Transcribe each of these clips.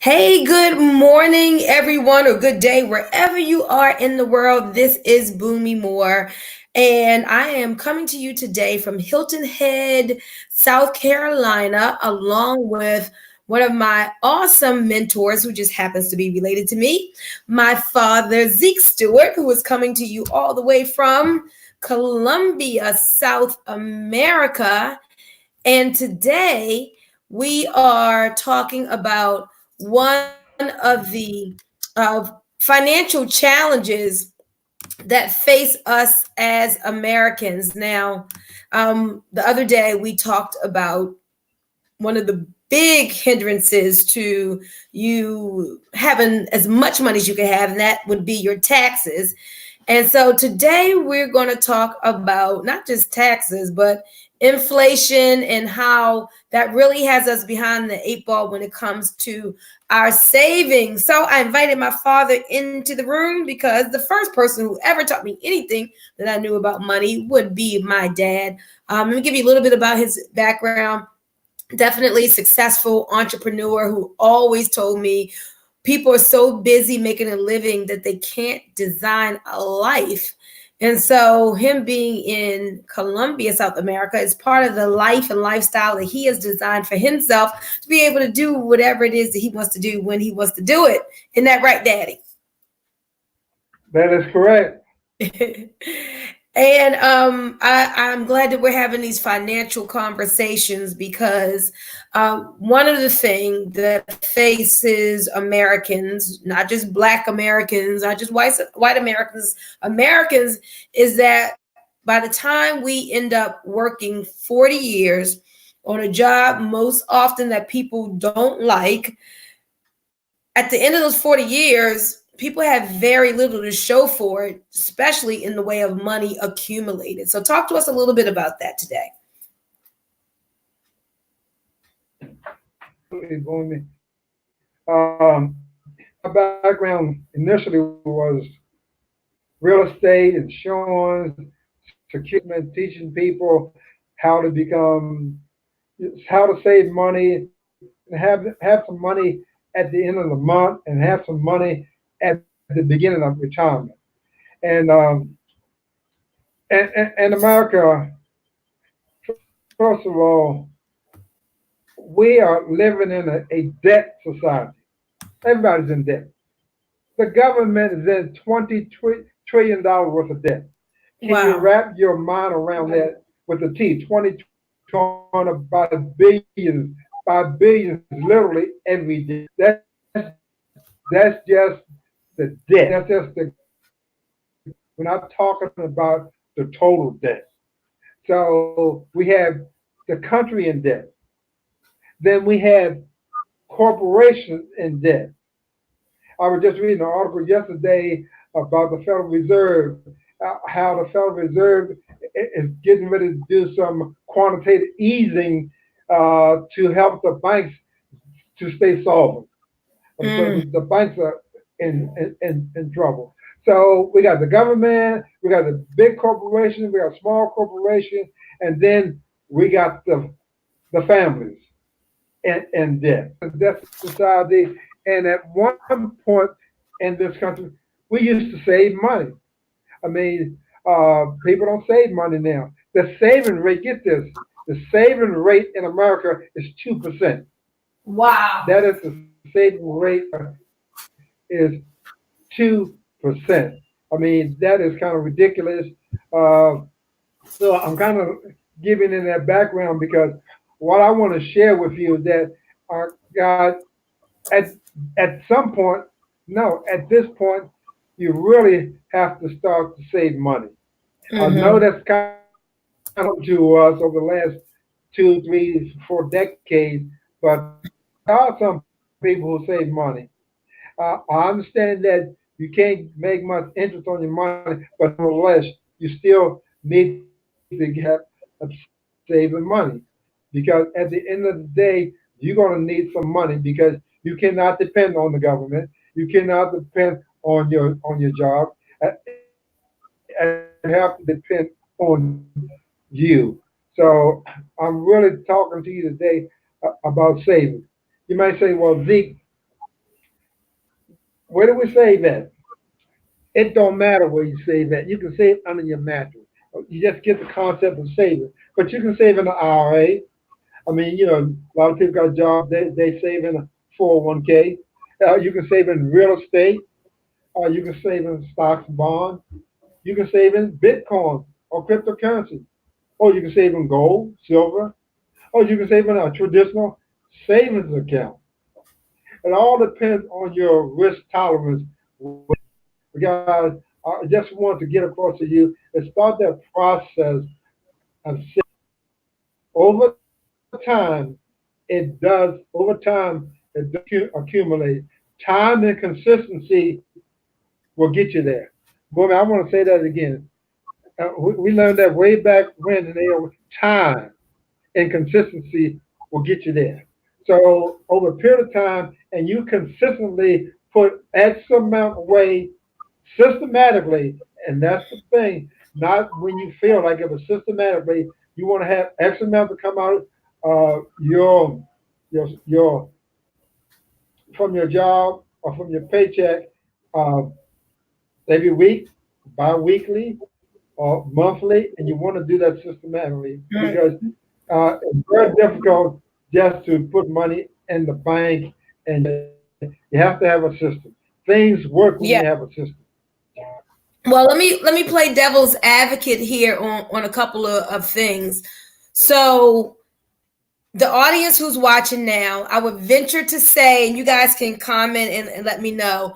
Hey, good morning, everyone, or good day, wherever you are in the world. This is Bunmi Moore, and I am coming to you today from Hilton Head, South Carolina, along with one of my awesome mentors who just happens to be related to me, my father, Zeke Stewart, who is coming to you all the way from Colombia, South America. And today we are talking about one of the financial challenges that face us as Americans. Now, the other day we talked about one of the big hindrances to you having as much money as you can have, and that would be your taxes. And so today we're going to talk about not just taxes, but inflation and how that really has us behind the eight ball when it comes to our savings. So I invited my father into the room because the first person who ever taught me anything that I knew about money would be my dad. Let me give you a little bit about his background. Definitely successful entrepreneur who always told me people are so busy making a living that they can't design a life. And so him being in Colombia, South America, is part of the life and lifestyle that he has designed for himself to be able to do whatever it is that he wants to do when he wants to do it. Isn't that right, Daddy? That is correct. And I'm glad that we're having these financial conversations because one of the things that faces Americans, not just Black Americans, not just white Americans, is that by the time we end up working 40 years on a job most often that people don't like, at the end of those 40 years, people have very little to show for it, especially in the way of money accumulated. So, talk to us a little bit about that today. My background initially was real estate, insurance, security, teaching people how to become, how to save money, and have some money at the end of the month, and have some money at the beginning of retirement. And and America, first of all, we are living in a debt society. Everybody's in debt. The government is in $20 trillion worth of debt. Can you Wow. wrap your mind around that with the T? 20 by billions, by billions, literally every day. That's just the debt. That's just the. We're not talking about the total debt. So we have the country in debt. Then we have corporations in debt. I was just reading an article yesterday about the Federal Reserve, how the Federal Reserve is getting ready to do some quantitative easing to help the banks to stay solvent because Mm. the banks are in trouble. So we got the government, we got the big corporations, we got small corporations, and then we got the families and debt. Debt society. And at one point in this country, we used to save money. I mean, people don't save money now. The saving rate, get this, the saving rate in America is 2%. Wow. That is the saving rate is 2%. I mean, that is kind of ridiculous. Uh, so I'm kind of giving in that background because what I want to share with you is that God, at at some point, no, at this point, you really have to start to save money. I know Mm-hmm. that's kind of to us over the last 2, 3, 4 decades, but there are some people who save money. I understand that you can't make much interest on your money, but nonetheless, you still need to get saving money because at the end of the day, you're going to need some money because you cannot depend on the government. You cannot depend on your job, and you have to depend on you. So I'm really talking to you today about saving. You might say, well, Zeke, Where do we save at? It don't matter where you save at. You can save under your mattress. You just get the concept of saving. But you can save in an IRA. I mean, a lot of people got jobs. They save in a 401k. You can save in real estate. You can save in stocks and bonds. You can save in Bitcoin or cryptocurrency. Or you can save in gold, silver. Or you can save in a traditional savings account. It all depends on your risk tolerance. Because I just want to get across to you and start that process of over time. Over time, it does accumulate. Time and consistency will get you there. Boy, I want to say that again. We learned that way back when, and time and consistency will get you there. So over a period of time, and you consistently put X amount away systematically, and that's the thing. Not when you feel like it, but systematically. You want to have X amount to come out your from your job or from your paycheck uh, every week, bi-weekly, or monthly, and you want to do that systematically Right. because it's very difficult just to put money in the bank, and you have to have a system. Things work when you Yeah. have a system. Well, let me play devil's advocate here on a couple of things. So the audience who's watching now, I would venture to say, and you guys can comment and let me know,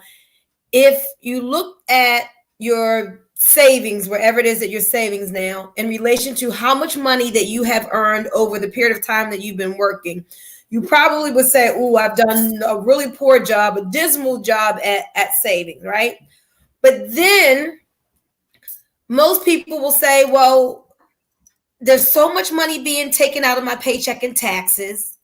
if you look at your savings, wherever it is that you're savings now, in relation to how much money that you have earned over the period of time that you've been working, you probably would say, "Oh, I've done a really poor job, a dismal job at saving," right? But then most people will say, "Well, there's so much money being taken out of my paycheck in taxes,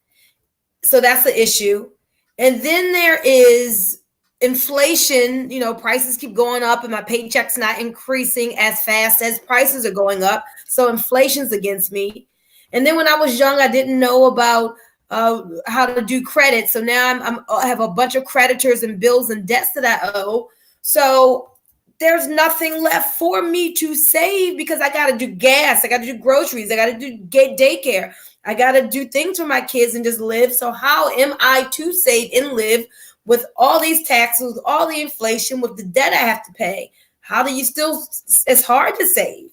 so that's the issue." And then there is inflation, prices keep going up and my paycheck's not increasing as fast as prices are going up, so inflation's against me. And then when I was young, I didn't know about how to do credit, so now I have a bunch of creditors and bills and debts that I owe. So there's nothing left for me to save because I got to do gas, I got to do groceries, I got to do daycare, I got to do things for my kids and just live. So how am I to save and live with all these taxes, all the inflation, with the debt I have to pay? How do you still, it's hard to save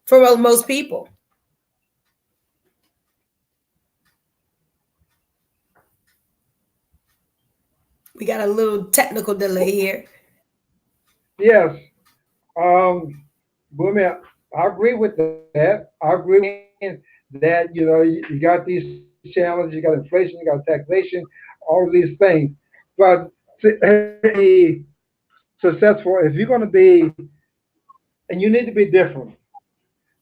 for most people. We got a little technical delay here. Yes, well, I mean, I agree with that. I agree that you got these challenges, you got inflation, you got taxation, all of these things. But to be successful, if you're going to be, and you need to be different,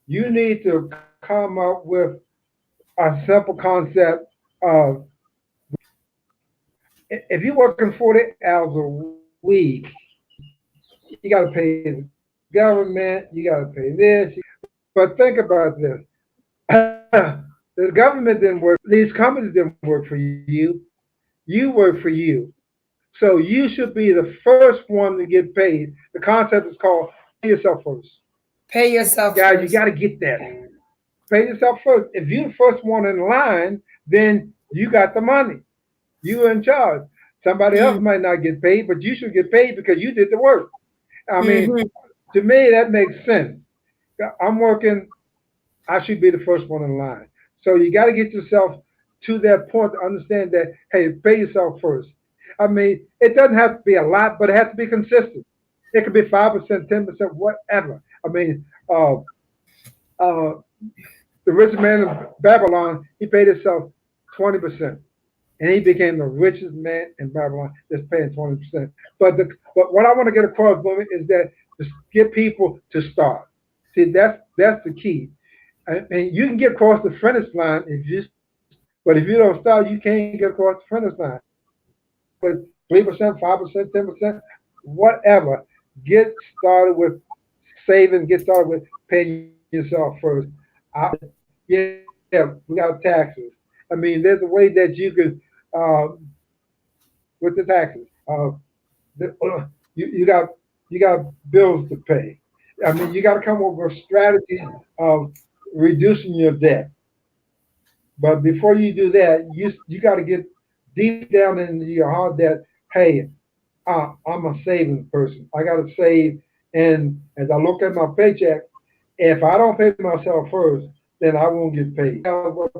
you need to come up with a simple concept of if you're working 40 hours a week, you got to pay the government, you got to pay this. But think about this. The government didn't work. These companies didn't work for you. You work for you. So you should be the first one to get paid. The concept is called pay yourself first. Pay yourself Guys, you got first. to get that. Pay yourself first. If you're the first one in line, then you got the money. You're in charge. Somebody else Mm-hmm. might not get paid, but you should get paid because you did the work. I mean, Mm-hmm. to me, that makes sense. I'm working, I should be the first one in line. So you got to get yourself to that point to understand that, hey, pay yourself first. I mean, it doesn't have to be a lot, but it has to be consistent. It could be 5%, 10%, whatever. I mean, uh, the rich man of Babylon, he paid himself 20%. And he became the richest man in Babylon, just paying 20%. But what I want to get across, women, is that to get people to start. See, that's the key. And you can get across the finish line but if you don't start, you can't get across the finish line. With 3%, 5%, 10%, whatever. Get started with saving. Get started with paying yourself first. Yeah, we got taxes. I mean, there's a way that you could uh, with the taxes. you got bills to pay. I mean, you got to come up with a strategy of reducing your debt. But before you do that, you got to get deep down into your heart that, hey, I'm a savings person. I got to save, and as I look at my paycheck, if I don't pay myself first, then I won't get paid. I work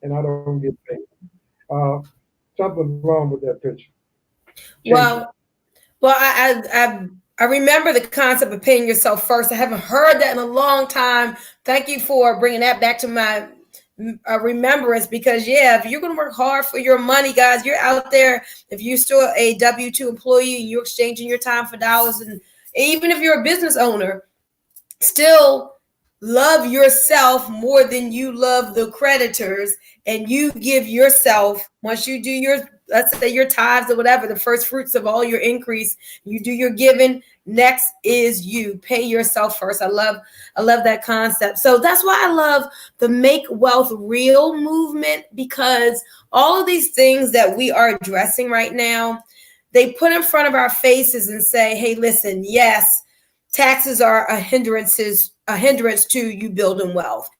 and I don't get paid. Uh, Something's wrong with that picture. Change it. Well, I remember the concept of paying yourself first. I haven't heard that in a long time. Thank you for bringing that back to my remembrance, because yeah, if you're going to work hard for your money, guys, you're out there. If you're still a W-2 employee and you're exchanging your time for dollars, and even if you're a business owner, still love yourself more than you love the creditors, and you give yourself, once you do your, let's say your tithes or whatever, the first fruits of all your increase, you do your giving. Next is you pay yourself first. I love that concept. So that's why I love the Make Wealth Real movement, because all of these things that we are addressing right now, they put in front of our faces and say, hey, listen, yes, taxes are a hindrance to you building wealth.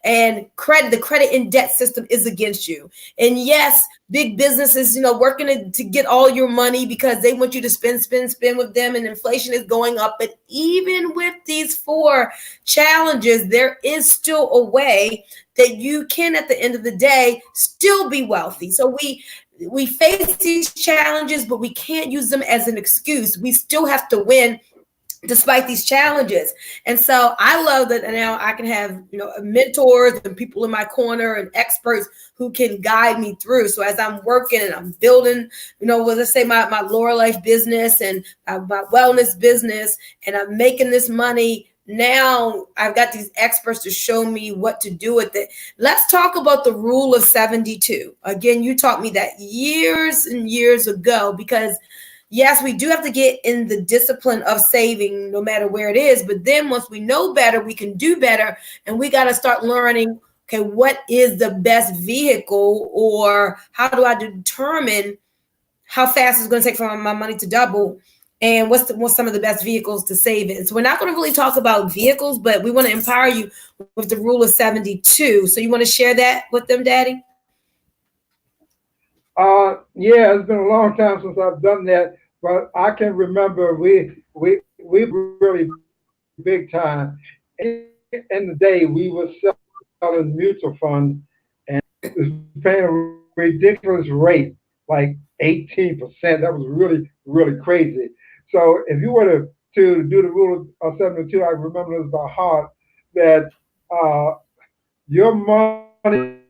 And the credit and debt system is against you. And yes, big businesses, working to get all your money because they want you to spend with them, and inflation is going up. But even with these four challenges, there is still a way that you can, at the end of the day, still be wealthy. So we face these challenges, but we can't use them as an excuse. We still have to win despite these challenges. And so I love that now I can have, mentors and people in my corner and experts who can guide me through. So as I'm working and I'm building, let's say my Laura Life business and my wellness business, and I'm making this money, now I've got these experts to show me what to do with it. Let's talk about the rule of 72. Again, you taught me that years and years ago, because yes, we do have to get in the discipline of saving no matter where it is. But then once we know better, we can do better. And we got to start learning, okay, what is the best vehicle, or how do I determine how fast it's going to take for my money to double? And what's some of the best vehicles to save in? So we're not going to really talk about vehicles, but we want to empower you with the rule of 72. So you want to share that with them, Daddy? Yeah, it's been a long time since I've done that, but I can remember we really big time. In the day, we were selling mutual funds and was paying a ridiculous rate, like 18%. That was really, really crazy. So if you were to do the rule of 72, I remember this by heart, that uh, your money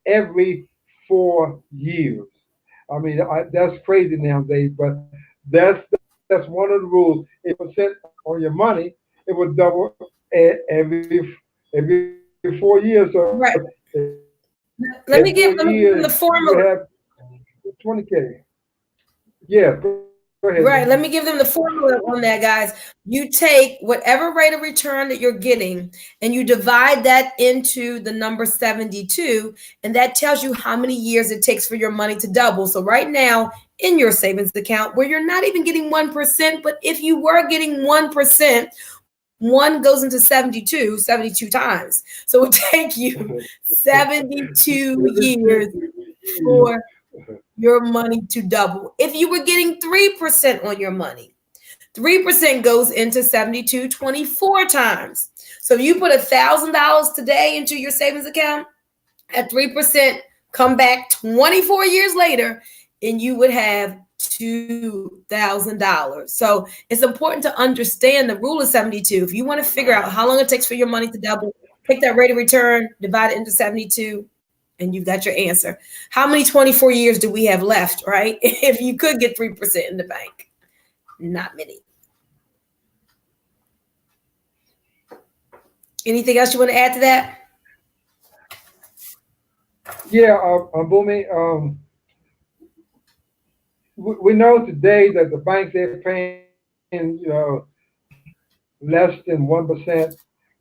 every 4 years. I mean, that's crazy nowadays, but that's one of the rules. If percent on your money, it would double every 4 years. So Right. every four Let me years give them the you would have formula. 20K. Yeah, go ahead, man. Right. Let me give them the formula on that, guys. You take whatever rate of return that you're getting and you divide that into the number 72, and that tells you how many years it takes for your money to double. So right now in your savings account, where you're not even getting 1%, but if you were getting 1%, one goes into 72 times. So it would take you 72 years for your money to double. If you were getting 3% on your money, 3% goes into 72 24 times. So you put $1,000 today into your savings account at 3%, come back 24 years later, and you would have $2,000. So it's important to understand the rule of 72. If you want to figure out how long it takes for your money to double, take that rate of return, divide it into 72, and you've got your answer. How many 24 years do we have left, right? If you could get 3% in the bank, not many. Anything else you want to add to that? Yeah, Boomy. We know today that the banks they're paying, less than 1%.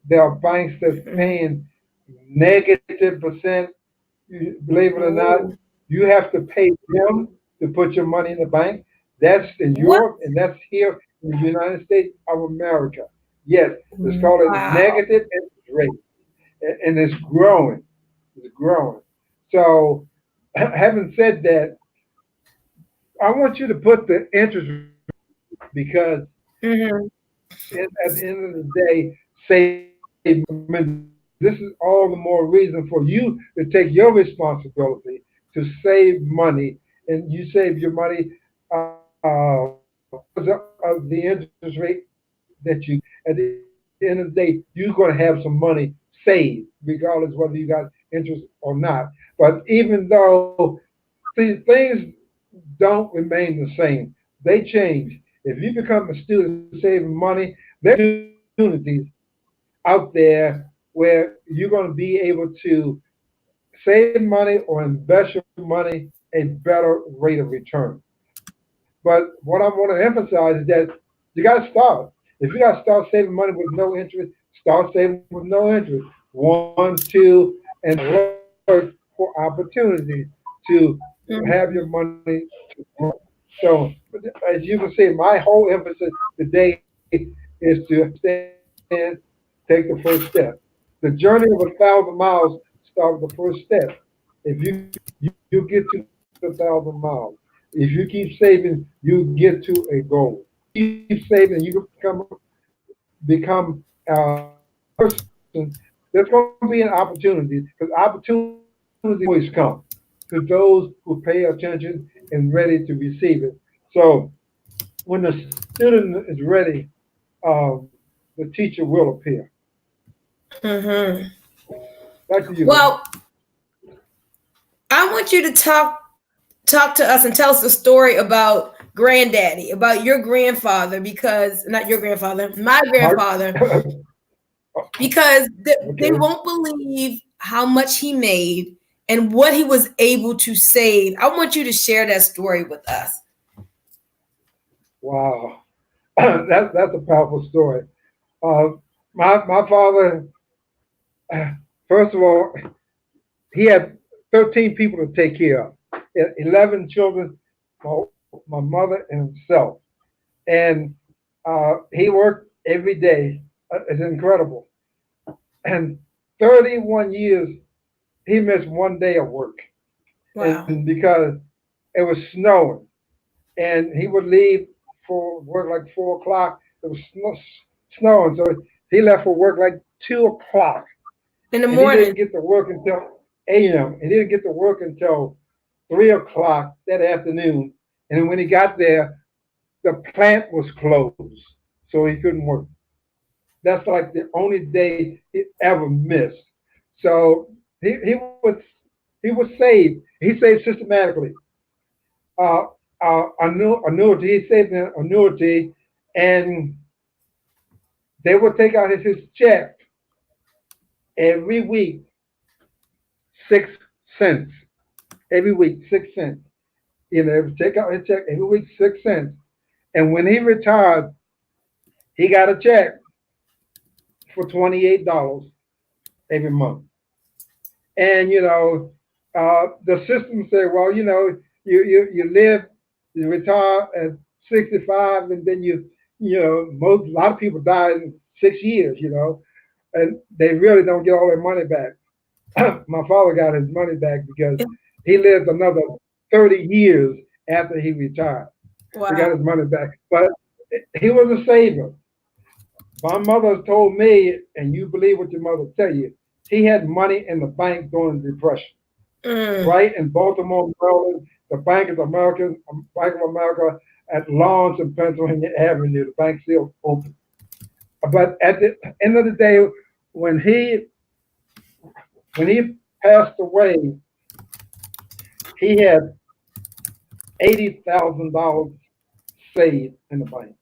There are banks that's paying -% believe it or not, Oh, you have to pay them to put your money in the bank. That's in What? Europe and that's here in the United States of America. Yes, it's called a Wow. negative interest rate, and it's growing. It's growing. So, having said that, I want you to put the interest because Hmm. at the end of the day, save money. I mean, this is all the more reason for you to take your responsibility to save money, and you save your money because of the interest rate that you. At the end of the day, you're going to have some money saved, regardless whether you got interest or not. But even though things don't remain the same, they change. If you become a student saving money, there's opportunities out there where you're going to be able to save money or invest your money a better rate of return. But what I want to emphasize is that you got to start. If you got to start saving money with no interest, start saving with no interest. One, two, and alert for opportunities to have your money to grow. So, as you can see, my whole emphasis today is to understand, take the first step. The journey of 1,000 miles starts with the first step. If you get to the 1,000 miles, if you keep saving, you get to a goal. Keep saving, you become person. There's going to be an opportunity because opportunities always come to those who pay attention and ready to receive it. So when the student is ready, the teacher will appear. Hmm. Back to you, baby. Well, I want you to talk to us and tell us a story about granddaddy, about your grandfather, because not your grandfather, my My, grandfather, because they okay. won't believe how much he made and what he was able to save. I want you to share that story with us. Wow. That's a powerful story. Uh, my father, first of all, he had 13 people to take care of. He had 11 children, my mother and himself. And he worked every day. It's incredible. And 31 years, he missed one day of work. And Wow. because it was snowing, and he would leave for work like 4 o'clock. It was snowing, so he left for work like 2 o'clock, In the and he morning. didn't get to work until a.m. He didn't get to work until 3 o'clock that afternoon. And then when he got there, the plant was closed, so he couldn't work. That's like the only day he ever missed. So he was saved. He saved systematically. Uh, annuity. He saved an annuity, and they would take out his check every week, 6 cents. Every week, 6 cents. They would take out his check every week, 6 cents. And when he retired, he got a check for $28 every month. And the system said, well, you live, you retire at 65, and then a lot of people die in 6 years, and they really don't get all their money back. My father got his money back because he lived another 30 years after he retired. He got Wow. his money back, but he was a saver. My mother told me, and you believe what your mother tell you, he had money in the bank during the Depression, Mm. right in Baltimore, Maryland. The Bank of America at Lawrence and Pennsylvania Avenue. The bank still open. But at the end of the day, when he when he passed away, he had $80,000 saved in the bank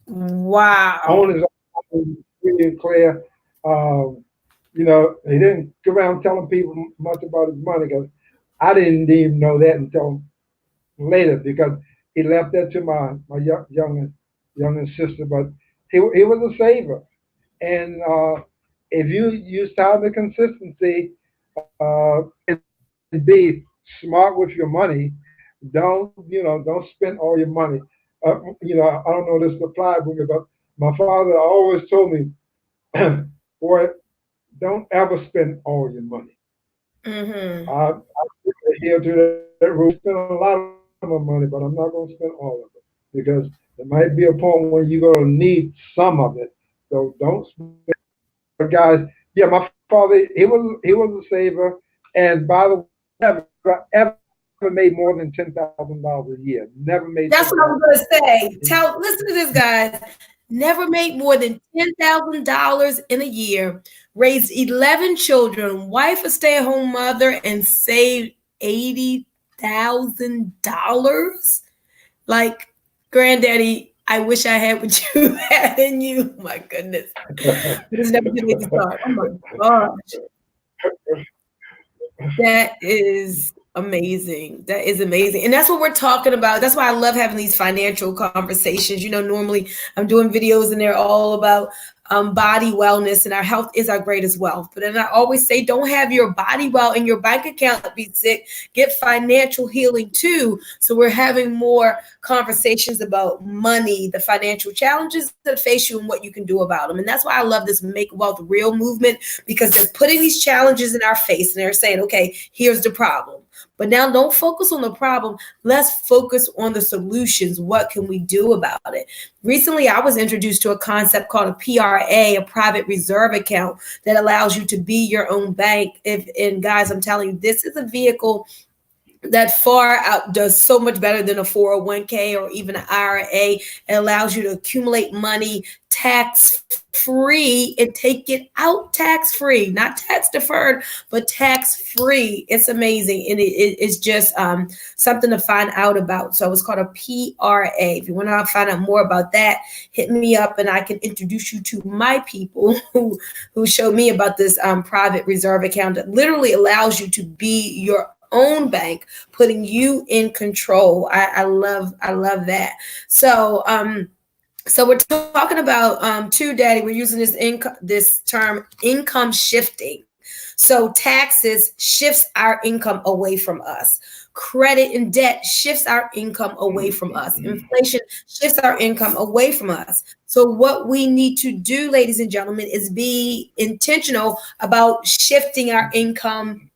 Wow. on his own, free and clear. Um, he didn't go around telling people much about his money because I didn't even know that until later because he left that to my youngest sister. But he was a saver, and if you use time and consistency and be smart with your money, don't spend all your money. I don't know this applies with me, but my father always told me, boy, don't ever spend all your money. Mm-hmm. I adhere to that rule. Spend a lot of my money, but I'm not going to spend all of it because there might be a point when you're going to need some of it. So don't spend. But guys, yeah, my father he was a saver, and by the way, ever made more than $10,000 a year. Never made ten That's what I thousand. was gonna say. Listen to this, guys. Never made more than $10,000 in a year, raised 11 children, wife a stay-at-home mother, and saved $80,000. Like, granddaddy, I wish I had what you had in you. My goodness. But it's never too late to start. Oh my gosh. That is amazing. That is amazing. And that's what we're talking about. That's why I love having these financial conversations. Normally I'm doing videos and they're all about body wellness, and our health is our greatest wealth. But then I always say, don't have your body well and your bank account be sick. Get financial healing too. So we're having more conversations about money, the financial challenges that face you, and what you can do about them. And that's why I love this Make Wealth Real movement, because they're putting these challenges in our face and they're saying, okay, here's the problem. But now don't focus on the problem. Let's focus on the solutions. What can we do about it? Recently, I was introduced to a concept called a PRA, a private reserve account, that allows you to be your own bank. And guys, I'm telling you, this is a vehicle that far out does so much better than a 401k or even an IRA. It allows you to accumulate money tax free and take it out tax free, not tax deferred, but tax free. It's amazing. And it's just something to find out about. So it's called a PRA. If you want to find out more about that, hit me up and I can introduce you to my people who showed me about this private reserve account that literally allows you to be your own bank, putting you in control. I love that. So we're talking about too, Daddy. We're using this term income shifting. So taxes shifts our income away from us. Credit and debt shifts our income away from us. Inflation shifts our income away from us. So what we need to do, ladies and gentlemen, is be intentional about shifting our income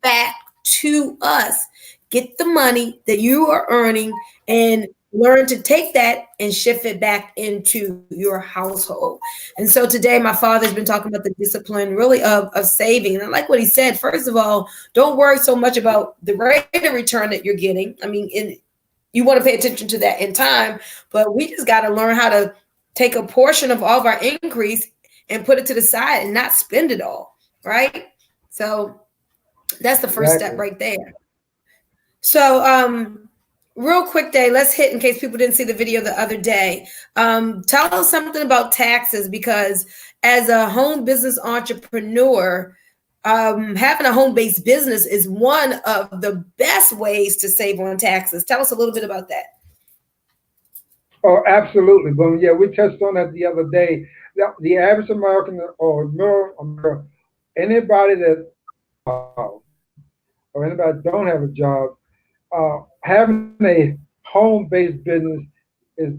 back to us. Get the money that you are earning and learn to take that and shift it back into your household. And so today, my father's been talking about the discipline really of saving. And I like what he said. First of all, don't worry so much about the rate of return that you're getting. I mean, you want to pay attention to that in time, but we just got to learn how to take a portion of all of our increase and put it to the side and not spend it all, right? So that's the first step Exactly. right there. So, real quick, Day, let's hit in case people didn't see the video the other day. Tell us something about taxes, because as a home business entrepreneur, having a home based business is one of the best ways to save on taxes. Tell us a little bit about that. Oh, absolutely. But yeah, we touched on that the other day. The average American or middle America, anybody that or anybody that don't have a job, having a home-based business is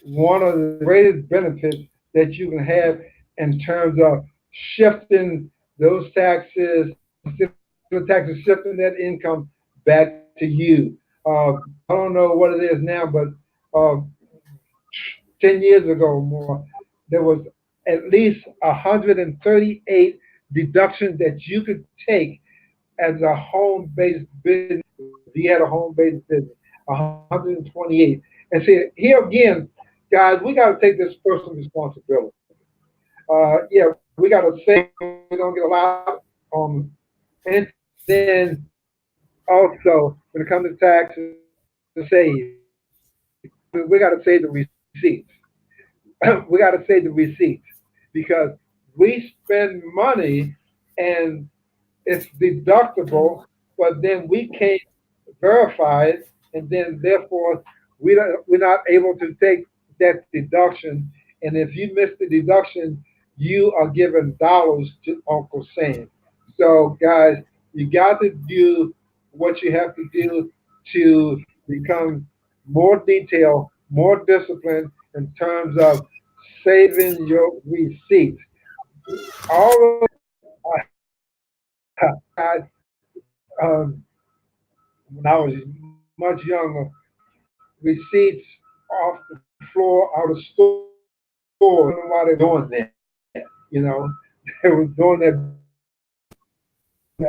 one of the greatest benefits that you can have in terms of shifting those taxes, shifting that income back to you. I don't know what it is now, but uh, 10 years ago or more, there was at least 138 deductions that you could take as a home-based business. If you had a home-based business, 128. And see, here again, guys, we got to take this personal responsibility. Yeah, we got to save. We don't get a lot. And then also, when it comes to taxes, save. We got to save the receipts. We got to save the receipts because we spend money and it's deductible, but then we can't verify it, and then therefore we're not able to take that deduction. And if you miss the deduction, you are giving dollars to Uncle Sam. So, guys, you got to do what you have to do to become. more detail, more discipline in terms of saving your receipts. All of um, when I was much younger, receipts off the floor out of stores. I don't know why they're doing that. They were doing that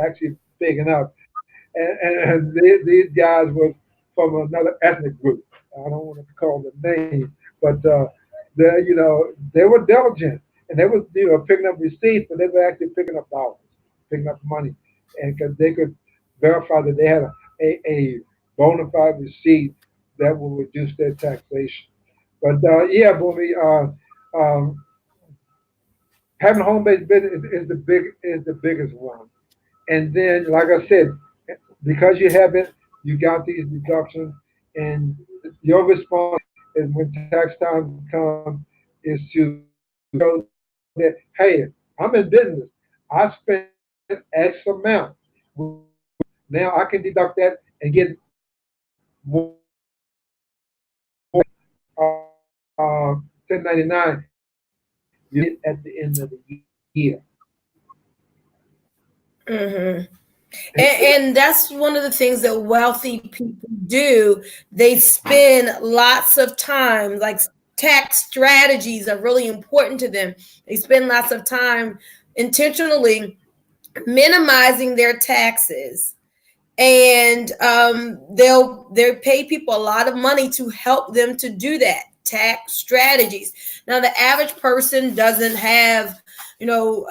actually big enough. And these guys were from another ethnic group. I don't want to call them names, but they were diligent and they were picking up receipts, but they were actually picking up dollars, picking up money, and because they could verify that they had a bona fide receipt that will reduce their taxation. But yeah, Boomy, having home based business is the biggest one. And then, like I said, because you have it, you got these deductions, and your response is when tax time comes is to show that hey, I'm in business. I spent X amount. Now I can deduct that and get more uh, 1099 you get at the end of the year. Mm-hmm. And that's one of the things that wealthy people do. They spend lots of time, like tax strategies are really important to them. They spend lots of time intentionally minimizing their taxes, and they'll pay people a lot of money to help them to do that tax strategies. Now, the average person doesn't have, you know,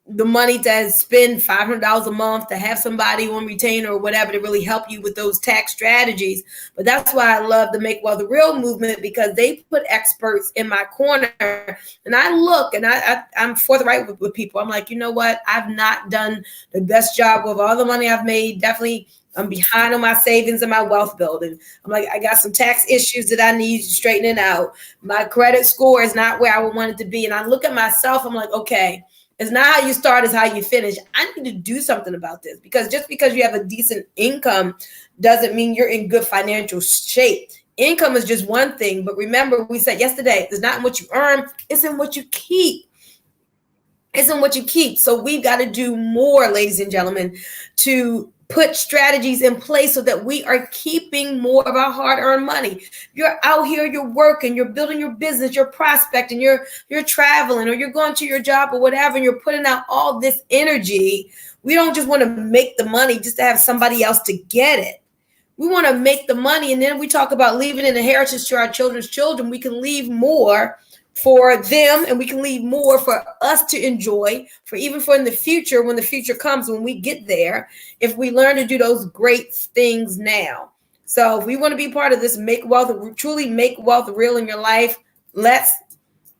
the money to spend $500 a month to have somebody on retainer or whatever to really help you with those tax strategies. But that's why I love the Make Wealth Real movement, because they put experts in my corner, and I look and I'm forthright with people. I'm like, you know what? I've not done the best job with all the money I've made. Definitely I'm behind on my savings and my wealth building. I'm like, I got some tax issues that I need straightening out. My credit score is not where I would want it to be. And I look at myself, I'm like, okay, it's not how you start, it's how you finish. I need to do something about this, because just because you have a decent income doesn't mean you're in good financial shape. Income is just one thing, but remember, we said yesterday, it's not in what you earn, it's in what you keep. It's in what you keep. So we've got to do more, ladies and gentlemen, to put strategies in place so that we are keeping more of our hard-earned money. You're out here, you're working, you're building your business, you're prospecting, you're traveling, or you're going to your job or whatever, and you're putting out all this energy. We don't just want to make the money just to have somebody else to get it. We want to make the money, and then we talk about leaving an inheritance to our children's children. We can leave more for them, and we can leave more for us to enjoy, for even for in the future, when the future comes, when we get there, if we learn to do those great things now. So if we want to be part of this make wealth, truly make wealth real in your life, let's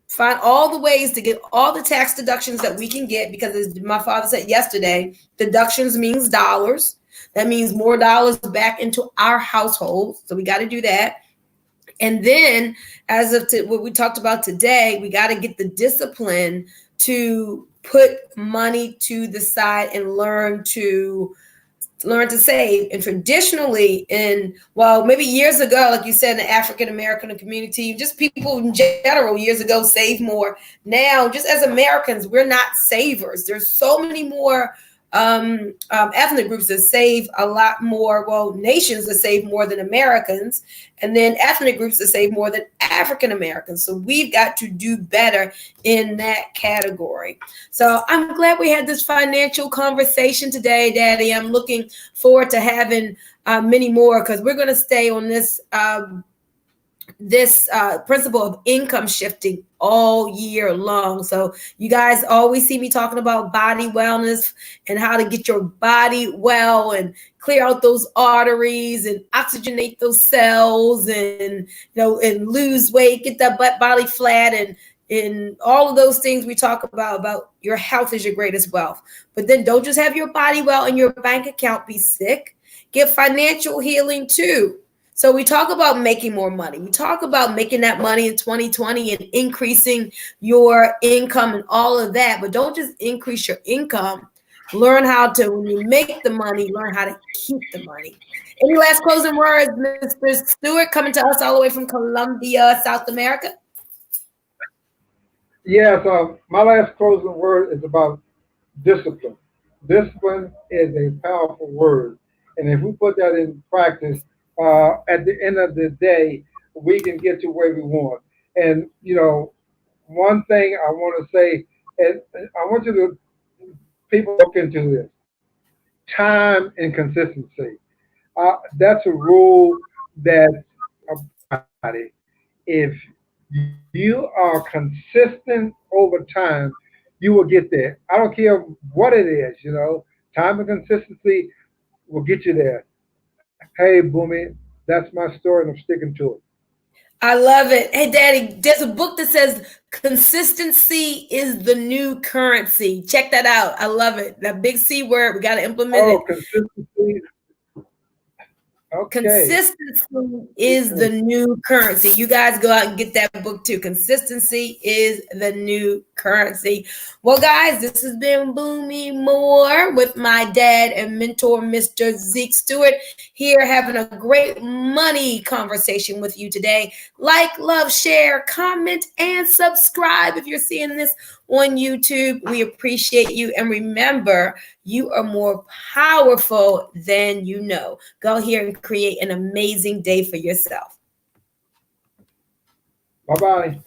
find all the ways to get all the tax deductions that we can get, because as my father said yesterday, deductions means dollars. That means more dollars back into our household. So we got to do that. And then, as of what we talked about today, we got to get the discipline to put money to the side and learn to save. And traditionally, well, maybe years ago, like you said, in the African American community, just people in general years ago saved more. Now, just as Americans, we're not savers. There's so many more ethnic groups that save a lot more. Well, nations that save more than Americans, and then ethnic groups that save more than African Americans. So we've got to do better in that category. So I'm glad we had this financial conversation today, Daddy. I'm looking forward to having many more, because we're going to stay on this principle of income shifting all year long. So you guys always see me talking about body wellness and how to get your body well and clear out those arteries and oxygenate those cells, and and lose weight, get that body flat, and all of those things we talk about your health is your greatest wealth. But then don't just have your body well and your bank account be sick. Get financial healing too. So we talk about making more money. We talk about making that money in 2020 and increasing your income and all of that. But don't just increase your income. Learn how to, when you make the money, learn how to keep the money. Any last closing words, Mr. Stewart, coming to us all the way from Colombia, South America? Yeah, so my last closing word is about discipline. Discipline is a powerful word. And if we put that in practice, at the end of the day, we can get to where we want. And, one thing I want to say, and I want you to, people look into this time and consistency. That's a rule that's about it. If you are consistent over time, you will get there. I don't care what it is, time and consistency will get you there. Hey, Boomy, that's my story and I'm sticking to it. I love it. Hey, Daddy, there's a book that says consistency is the new currency. Check that out. I love it. That big C word, we got to implement Oh, it. consistency. Okay. Consistency is the new currency. You guys go out and get that book too. Consistency is the new currency. Well, guys, this has been Boomy Moore with my dad and mentor, Mr. Zeke Stewart, here having a great money conversation with you today. Like, love, share, comment, and subscribe if you're seeing this on YouTube. We appreciate you. And remember, you are more powerful than you know. Go here and create an amazing day for yourself. Bye bye.